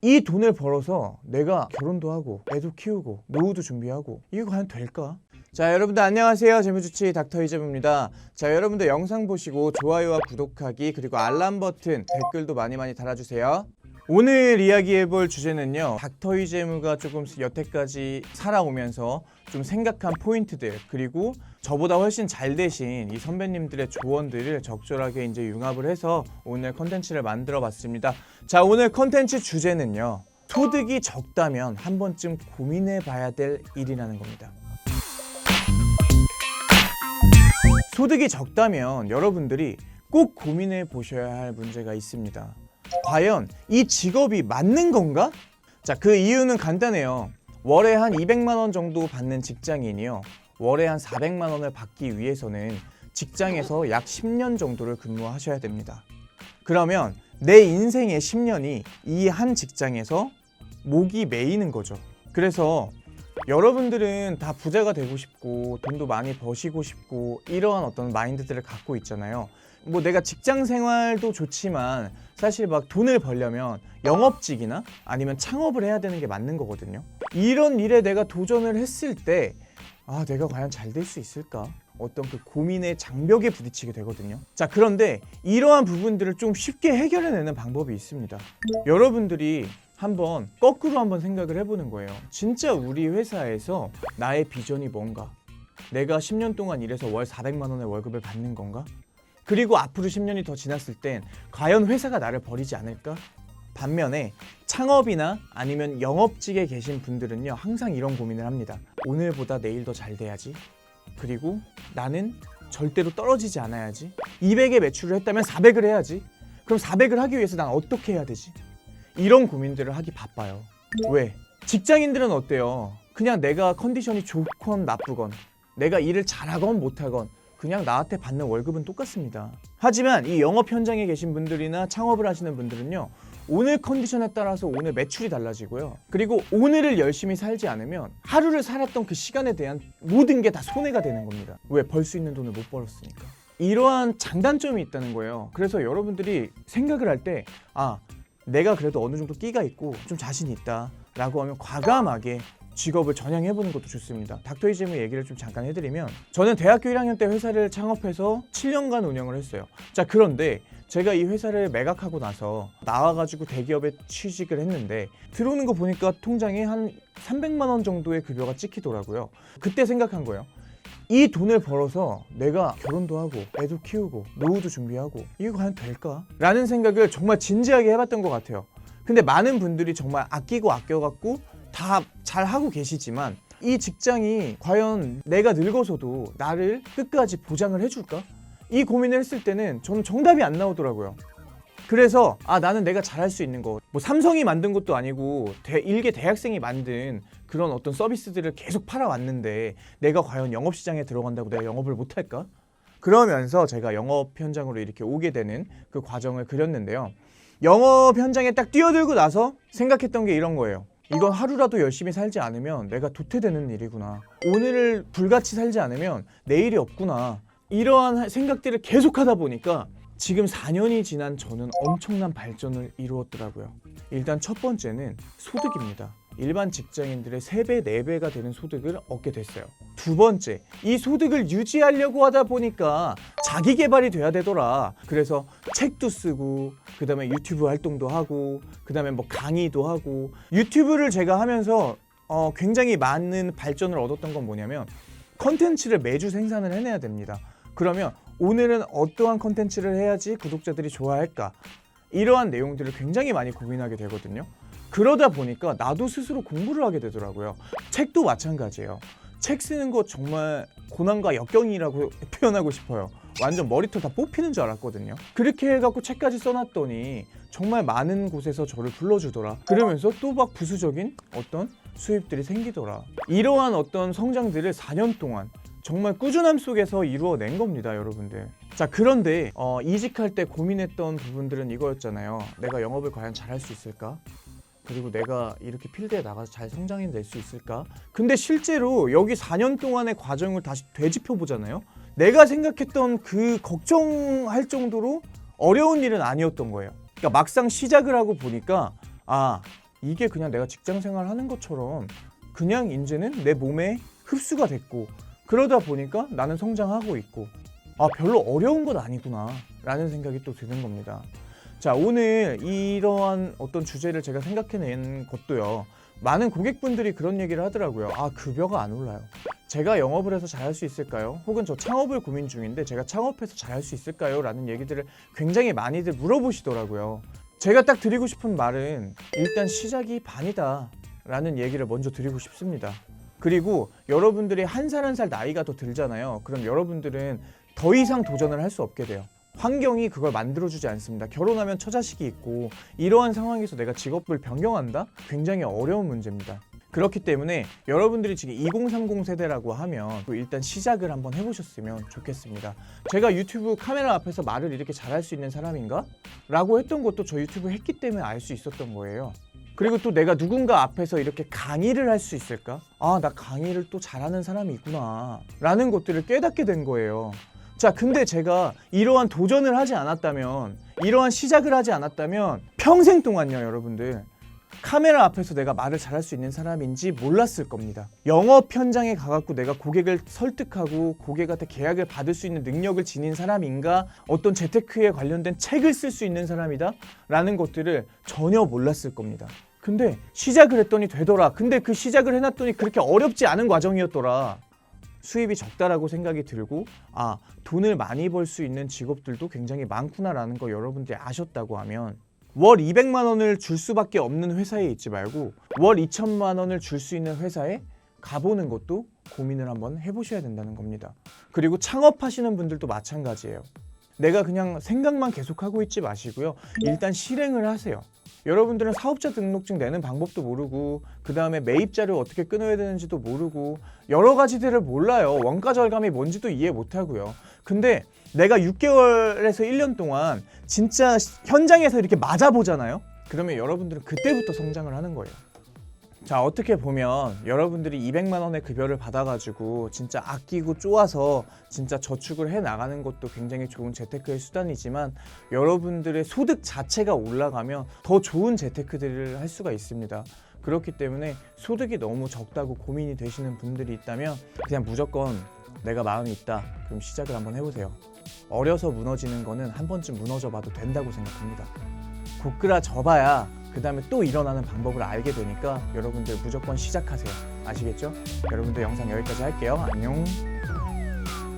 이 돈을 벌어서 내가 결혼도 하고 애도 키우고 노후도 준비하고 이거 과연 될까? 자, 여러분들 안녕하세요. 재무주치 닥터 이재무입니다. 자, 여러분들 영상 보시고 좋아요와 구독하기 그리고 알람 버튼 댓글도 많이 달아주세요. 오늘 이야기해볼 주제는요, 닥터 이재무가 조금 여태까지 살아오면서 좀 생각한 포인트들, 그리고 저보다 훨씬 잘 되신 이 선배님들의 조언들을 적절하게 이제 융합을 해서 오늘 컨텐츠를 만들어 봤습니다. 자, 오늘 컨텐츠 주제는요, 소득이 적다면 한 번쯤 고민해 봐야 될 일이라는 겁니다. 소득이 적다면 여러분들이 꼭 고민해 보셔야 할 문제가 있습니다. 과연 이 직업이 맞는 건가? 자, 그 이유는 간단해요. 월에 한 200만 원 정도 받는 직장인이요, 월에 한 400만 원을 받기 위해서는 직장에서 약 10년 정도를 근무하셔야 됩니다. 그러면 내 인생의 10년이 이 한 직장에서 목이 메이는 거죠. 그래서 여러분들은 다 부자가 되고 싶고 돈도 많이 버시고 싶고 이러한 어떤 마인드들을 갖고 있잖아요. 뭐 내가 직장 생활도 좋지만 사실 막 돈을 벌려면 영업직이나 아니면 창업을 해야 되는 게 맞는 거거든요. 이런 일에 내가 도전을 했을 때 내가 과연 잘 될 수 있을까? 어떤 그 고민의 장벽에 부딪히게 되거든요. 자, 그런데 이러한 부분들을 좀 쉽게 해결해내는 방법이 있습니다. 여러분들이 거꾸로 한번 생각을 해보는 거예요. 진짜 우리 회사에서 나의 비전이 뭔가? 내가 10년 동안 일해서 월 400만 원의 월급을 받는 건가? 그리고 앞으로 10년이 더 지났을 땐 과연 회사가 나를 버리지 않을까? 반면에 창업이나 아니면 영업직에 계신 분들은요, 항상 이런 고민을 합니다. 오늘보다 내일 더 잘 돼야지. 그리고 나는 절대로 떨어지지 않아야지. 200의 매출을 했다면 400을 해야지. 그럼 400을 하기 위해서 난 어떻게 해야 되지? 이런 고민들을 하기 바빠요. 왜? 직장인들은 어때요? 그냥 내가 컨디션이 좋건 나쁘건, 내가 일을 잘하건 못하건 그냥 나한테 받는 월급은 똑같습니다. 하지만 이 영업 현장에 계신 분들이나 창업을 하시는 분들은요, 오늘 컨디션에 따라서 오늘 매출이 달라지고요, 그리고 오늘을 열심히 살지 않으면 하루를 살았던 그 시간에 대한 모든 게 다 손해가 되는 겁니다. 왜? 벌 수 있는 돈을 못 벌었으니까. 이러한 장단점이 있다는 거예요. 그래서 여러분들이 생각을 할 때 내가 그래도 어느 정도 끼가 있고 좀 자신이 있다 라고 하면 과감하게 직업을 전향해보는 것도 좋습니다. 닥터 이재무 얘기를 좀 잠깐 해드리면, 저는 대학교 1학년 때 회사를 창업해서 7년간 운영을 했어요. 자, 그런데 제가 이 회사를 매각하고 나서 나와가지고 대기업에 취직을 했는데 들어오는 거 보니까 통장에 한 300만 원 정도의 급여가 찍히더라고요. 그때 생각한 거예요. 이 돈을 벌어서 내가 결혼도 하고 애도 키우고 노후도 준비하고 이거 과연 될까? 라는 생각을 정말 진지하게 해봤던 것 같아요. 근데 많은 분들이 정말 아끼고 아껴갖고 다 잘하고 계시지만 이 직장이 과연 내가 늙어서도 나를 끝까지 보장을 해줄까? 이 고민을 했을 때는 저는 정답이 안 나오더라고요. 그래서 나는 내가 잘할 수 있는 거, 뭐 삼성이 만든 것도 아니고 일개 대학생이 만든 그런 어떤 서비스들을 계속 팔아왔는데 내가 과연 영업시장에 들어간다고 내가 영업을 못할까? 그러면서 제가 영업 현장으로 이렇게 오게 되는 그 과정을 그렸는데요, 영업 현장에 딱 뛰어들고 나서 생각했던 게 이런 거예요. 이건 하루라도 열심히 살지 않으면 내가 도태되는 일이구나. 오늘을 불같이 살지 않으면 내일이 없구나. 이러한 생각들을 계속하다 보니까 지금 4년이 지난 저는 엄청난 발전을 이루었더라고요. 일단 첫 번째는 소득입니다. 일반 직장인들의 3배, 4배가 되는 소득을 얻게 됐어요. 두 번째, 이 소득을 유지하려고 하다 보니까 자기 개발이 돼야 되더라. 그래서 책도 쓰고, 그 다음에 유튜브 활동도 하고, 그 다음에 뭐 강의도 하고. 유튜브를 제가 하면서 굉장히 많은 발전을 얻었던 건 뭐냐면, 컨텐츠를 매주 생산을 해내야 됩니다. 그러면 오늘은 어떠한 컨텐츠를 해야지 구독자들이 좋아할까? 이러한 내용들을 굉장히 많이 고민하게 되거든요. 그러다 보니까 나도 스스로 공부를 하게 되더라고요. 책도 마찬가지예요. 책 쓰는 거 정말 고난과 역경이라고 표현하고 싶어요. 완전 머리털 다 뽑히는 줄 알았거든요. 그렇게 해갖고 책까지 써놨더니 정말 많은 곳에서 저를 불러주더라. 그러면서 또 막 부수적인 어떤 수입들이 생기더라. 이러한 어떤 성장들을 4년 동안 정말 꾸준함 속에서 이루어낸 겁니다, 여러분들. 자, 그런데 이직할 때 고민했던 부분들은 이거였잖아요. 내가 영업을 과연 잘할 수 있을까? 그리고 내가 이렇게 필드에 나가서 잘 성장해낼 수 있을까? 근데 실제로 여기 4년 동안의 과정을 다시 되짚어 보잖아요. 내가 생각했던 그 걱정할 정도로 어려운 일은 아니었던 거예요. 그러니까 막상 시작을 하고 보니까 이게 그냥 내가 직장 생활 하는 것처럼 그냥 이제는 내 몸에 흡수가 됐고, 그러다 보니까 나는 성장하고 있고, 아, 별로 어려운 건 아니구나 라는 생각이 또 드는 겁니다. 자, 오늘 이러한 어떤 주제를 제가 생각해낸 것도요, 많은 고객분들이 그런 얘기를 하더라고요. 아, 급여가 안 올라요. 제가 영업을 해서 잘할 수 있을까요? 혹은 저 창업을 고민 중인데 제가 창업해서 잘할 수 있을까요? 라는 얘기들을 굉장히 많이들 물어보시더라고요. 제가 딱 드리고 싶은 말은 일단 시작이 반이다 라는 얘기를 먼저 드리고 싶습니다. 그리고 여러분들이 한 살 한 살 나이가 더 들잖아요. 그럼 여러분들은 더 이상 도전을 할 수 없게 돼요. 환경이 그걸 만들어주지 않습니다. 결혼하면 처자식이 있고, 이러한 상황에서 내가 직업을 변경한다? 굉장히 어려운 문제입니다. 그렇기 때문에 여러분들이 지금 2030 세대라고 하면 일단 시작을 한번 해보셨으면 좋겠습니다. 제가 유튜브 카메라 앞에서 말을 이렇게 잘할 수 있는 사람인가? 라고 했던 것도 저 유튜브 했기 때문에 알 수 있었던 거예요. 그리고 또 내가 누군가 앞에서 이렇게 강의를 할 수 있을까? 아, 나 강의를 또 잘하는 사람이 있구나 라는 것들을 깨닫게 된 거예요. 자, 근데 제가 이러한 도전을 하지 않았다면, 이러한 시작을 하지 않았다면 평생 동안요, 여러분들, 카메라 앞에서 내가 말을 잘할 수 있는 사람인지 몰랐을 겁니다. 영업 현장에 가갖고 내가 고객을 설득하고 고객한테 계약을 받을 수 있는 능력을 지닌 사람인가, 어떤 재테크에 관련된 책을 쓸 수 있는 사람이다 라는 것들을 전혀 몰랐을 겁니다. 근데 시작을 했더니 되더라. 근데 그 시작을 해놨더니 그렇게 어렵지 않은 과정이었더라. 수입이 적다라고 생각이 들고, 아, 돈을 많이 벌 수 있는 직업들도 굉장히 많구나라는 거 여러분들이 아셨다고 하면, 월 200만 원을 줄 수밖에 없는 회사에 있지 말고 월 2천만 원을 줄 수 있는 회사에 가보는 것도 고민을 한번 해보셔야 된다는 겁니다. 그리고 창업하시는 분들도 마찬가지예요. 내가 그냥 생각만 계속하고 있지 마시고요, 일단 실행을 하세요. 여러분들은 사업자 등록증 내는 방법도 모르고, 그 다음에 매입자를 어떻게 끊어야 되는지도 모르고, 여러 가지들을 몰라요. 원가 절감이 뭔지도 이해 못하고요. 근데 내가 6개월에서 1년 동안 진짜 현장에서 이렇게 맞아보잖아요. 그러면 여러분들은 그때부터 성장을 하는 거예요. 자, 어떻게 보면 여러분들이 200만 원의 급여를 받아가지고 진짜 아끼고 쪼아서 진짜 저축을 해 나가는 것도 굉장히 좋은 재테크의 수단이지만, 여러분들의 소득 자체가 올라가면 더 좋은 재테크들을 할 수가 있습니다. 그렇기 때문에 소득이 너무 적다고 고민이 되시는 분들이 있다면 그냥 무조건 내가 마음이 있다, 그럼 시작을 한번 해보세요. 어려서 무너지는 거는 한 번쯤 무너져 봐도 된다고 생각합니다. 고꾸라져 봐야 그 다음에 또 일어나는 방법을 알게 되니까 여러분들 무조건 시작하세요. 아시겠죠? 여러분들 영상 여기까지 할게요. 안녕.